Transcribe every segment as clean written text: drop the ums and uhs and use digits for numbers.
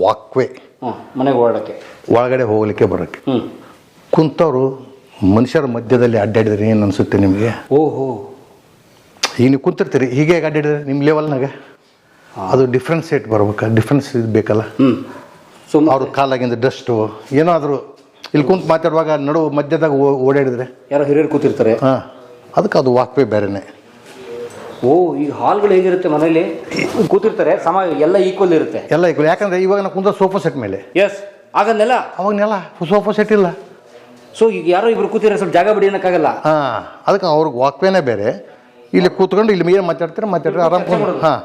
Walkway, ಮನೆಗೆ ಓಡಾಡೋಕ್ಕೆ, ಒಳಗಡೆ ಹೋಗ್ಲಿಕ್ಕೆ ಬರೋಕ್ಕೆ. ಕುಂತವರು ಮನುಷ್ಯರ ಮಧ್ಯದಲ್ಲಿ ಅಡ್ಡಾಡಿದ್ರೆ ಏನು ಅನಿಸುತ್ತೆ ನಿಮಗೆ? ಓಹೋ, ಈಗ ನೀವು ಕುಂತಿರ್ತೀರಿ, ಹೀಗೆ ಅಡ್ಡಾಡಿದ್ರೆ ನಿಮ್ಮ ಲೆವೆಲ್ನಾಗ ಅದು ಡಿಫ್ರೆನ್ಸಿಯೇಟ್ ಬರ್ಬೇಕು, ಡಿಫ್ರೆನ್ಸ್ ಬೇಕಲ್ಲ. ಅವ್ರ ಕಾಲಾಗಿಂದ ಡಸ್ಟು ಏನಾದರೂ ಇಲ್ಲಿ ಕುಂತು ಮಾತಾಡುವಾಗ ನಡುವು ಮಧ್ಯದಾಗ ಓಡಾಡಿದ್ರೆ ಯಾರೋ ಹಿರಿಯರು ಕೂತಿರ್ತಾರೆ. ಹಾಂ, ಅದಕ್ಕೆ ಅದು ವಾಕ್ವೇ ಬೇರೆನೆ. ಓ, ಈಗ ಹಾಲ್ಗಳು ಹೇಗಿರುತ್ತೆ? ಮನೇಲಿ ಕೂತಿರ್ತಾರೆ, ಎಲ್ಲ ಈಕ್ವಲ್ ಇರುತ್ತೆ, ಎಲ್ಲ ಈಕ್ವಲ್. ಯಾಕಂದರೆ ಇವಾಗ ನಾವು ಕುಂತ ಸೋಫಾ ಸೆಟ್ ಮೇಲೆ. ಎಸ್, ಆಗನ್ನೆಲ್ಲ ಅವಾಗ ನೆಲ ಸೋಫಾ ಸೆಟ್ ಇಲ್ಲ. ಸೊ ಈಗ ಯಾರೋ ಇಬ್ರು ಕೂತಿರೋ ಸ್ವಲ್ಪ ಜಾಗ ಬಿಡಿ ಅನ್ನೋಕ್ಕಾಗಲ್ಲ. ಹಾಂ, ಅದಕ್ಕೆ ಅವ್ರಿಗೆ ವಾಕ್ವೇನೇ ಬೇರೆ. ಇಲ್ಲಿ ಕೂತ್ಕೊಂಡು ಇಲ್ಲಿ ಏನು ಮಾತಾಡ್ತಾರೆ ಆರಾಮ್. ಹಾಂ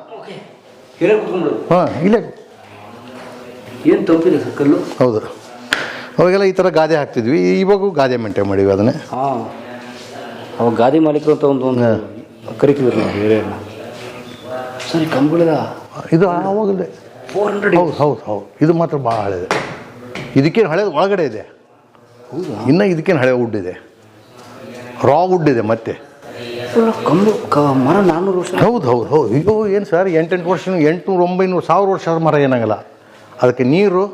ಹಾಂ, ಇಲ್ಲೇ ಏನು ತಪ್ಪಿದೆ ಸರ್ ಕಲ್ಲು? ಹೌದು, ಅವಾಗೆಲ್ಲ ಈ ಥರ ಗಾದೆ ಹಾಕ್ತಿದ್ವಿ, ಇವಾಗೂ ಗಾದೆ ಮೇಂಟೈನ್ ಮಾಡಿವಿ ಅದನ್ನೇ. ಹಾಂ, ಅವಾಗ ಗಾದೆ ಮಾಲೀಕರು ಅಂತ ಒಂದು ಕರಿತಿದ್ರು ನಾವು ಹಿರಿಯರನ್ನ. ಸರಿ, ಕಂಬಳದ ಇದು ಆವಾಗಲೇ 400. ಹೌದು ಹೌದು ಹೌದು, ಇದು ಮಾತ್ರ ಭಾಳ ಹಳೆಯದು. ಇದಕ್ಕೇನು ಹಳೆಯದು ಒಳಗಡೆ ಇದೆ. ಹೌದಾ? ಇನ್ನು ಇದಕ್ಕೇನು ಹಳೆ ವುಡ್ ಇದೆ, ರಾ ವುಡ್ ಇದೆ. ಮತ್ತೆ ಮರ 400 ವರ್ಷ. ಹೌದು ಹೌದು ಹೌದು. ಇದು ಏನು ಸರ್, 800 ವರ್ಷ, 800, 900, 1000 ವರ್ಷ ಮರ ಏನಾಗಲ್ಲ. ಅದಕ್ಕೆ ನೀರು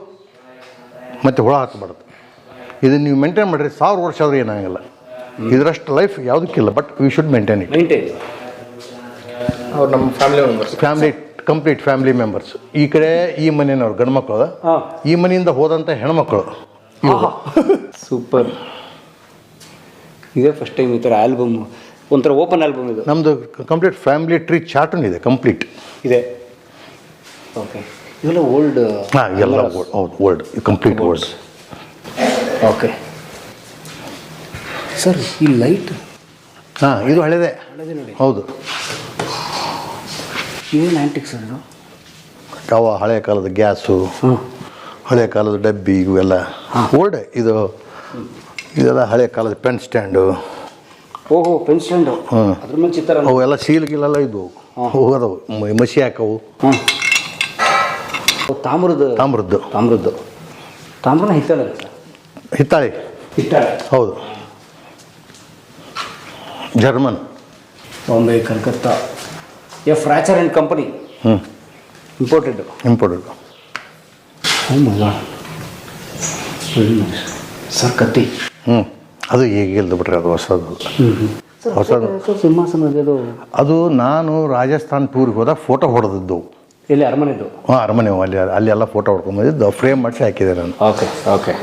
ಮತ್ತು ಹುಳ ಹತ್ತಬಾರ್ದು. ಇದನ್ನು ನೀವು ಮೇಂಟೈನ್ ಮಾಡಿರಿ, 1000 ವರ್ಷ ಆದರೂ ಏನಾಗಲ್ಲ. ಇದರಷ್ಟು ಲೈಫ್ ಯಾವುದಕ್ಕಿಲ್ಲ. But we should maintain it. ಅವ್ರು ನಮ್ಮ ಫ್ಯಾಮಿಲಿ ಕಂಪ್ಲೀಟ್ ಫ್ಯಾಮಿಲಿ ಮೆಂಬರ್ಸ್. ಈ ಕಡೆ ಈ ಮನೆಯವ್ರು ಗಂಡು ಮಕ್ಕಳು, ಈ ಮನೆಯಿಂದ ಹೋದಂಥ ಹೆಣ್ಮಕ್ಳು. ಸೂಪರ್. ಇದೇ ಫಸ್ಟ್ ಟೈಮ್ ಈ ಥರ ಆಲ್ಬಮ್, ಒಂಥರ ಓಪನ್ ಆಲ್ಬಮ್ ಇದು. ನಮ್ಮದು ಕಂಪ್ಲೀಟ್ ಫ್ಯಾಮಿಲಿ ಟ್ರೀ ಚಾರ್ಟನ್ ಇದೆ, ಕಂಪ್ಲೀಟ್ ಇದೆ. ಓಕೆ, ಇವೆಲ್ಲ ಓಲ್ಡ್. ಹಾಂ, ಎಲ್ಲ ಹೌದು, old, complete old. Okay sir, ಈ ಲೈಟ್. ಹಾಂ, ಇದು ಹಳೆದೇ. ನೋಡಿ. ಹೌದು, ಏನು ಆ್ಯಂಟಿಕ್ ಸರ್ ಇದು? ಯಾವ ಹಳೆಯ ಕಾಲದ ಗ್ಯಾಸು, ಹಳೆಯ ಕಾಲದ ಡಬ್ಬಿ, ಇವೆಲ್ಲ ಓಲ್ಡ್. ಇದೆಲ್ಲ ಹಳೆಯ ಕಾಲದ ಪೆನ್ ಸ್ಟ್ಯಾಂಡು. ಓಹೋ, ಪೆನ್ ಸ್ಟ್ಯಾಂಡು. ಅದ್ರ ಮೇಲೆ ಚಿತ್ರ. ಅವು ಎಲ್ಲ ಸೀಲ್ಗಿಲೆಲ್ಲ ಇದ್ವು, ಹೋಗೋದವು ಮಸಿ ಹಾಕವು. ತಾಮ್ರದ್ದು ತಾಮ್ರನ ಹಿತ್ತಾಳೆ. ಹೌದು, ಜರ್ಮನ್, ಬಾಂಬೆ, ಕಲ್ಕತ್ತಾ, ಫ್ರಾಚರ್ ಆ್ಯಂಡ್ ಕಂಪನಿ. ಇಂಪೋರ್ಟೆಡ್. ಸರ್, ಕತ್ತಿ. ಅದು ಈಗ ಇಲ್ದು ಬಿಟ್ರೆ, ಅದು ಹೊಸದು. ಸಿಂಹಾಸನ ಅದು ನಾನು ರಾಜಸ್ಥಾನ್ ಟೂರ್ಗೆ ಹೋದಾಗ ಫೋಟೋ ಹೊಡೆದಿದ್ದು. ಎಲ್ಲಿ? ಅರಮನೆದು? ಹಾಂ, ಅರಮನೆ. ಅಲ್ಲಿ ಎಲ್ಲ ಫೋಟೋ ಹೊಡ್ಕೊಂಬಂದಿದ್ದು, ಫ್ರೇಮ್ ಮಾಡಿಸಿ ಹಾಕಿದೆ ನಾನು. ಓಕೆ.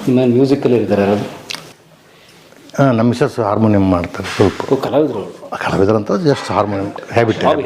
ಇನ್ನೇನು ಮ್ಯೂಸಿಕಲ್ಲಿ ಇರ್ತಾರೆ ಯಾರಾದ್ರು? ಹಾಂ, ನಮ್ಮ ಮಿಸಸ್ ಹಾರ್ಮೋನಿಯಂ ಮಾಡ್ತಾರೆ ಸ್ವಲ್ಪ. ಕಲಾವಿದರು ಅಂತ ಜಸ್ಟ್ ಹಾರ್ಮೋನಿಯಂ ಹ್ಯಾಬಿಟ್. ಹಾಬಿ.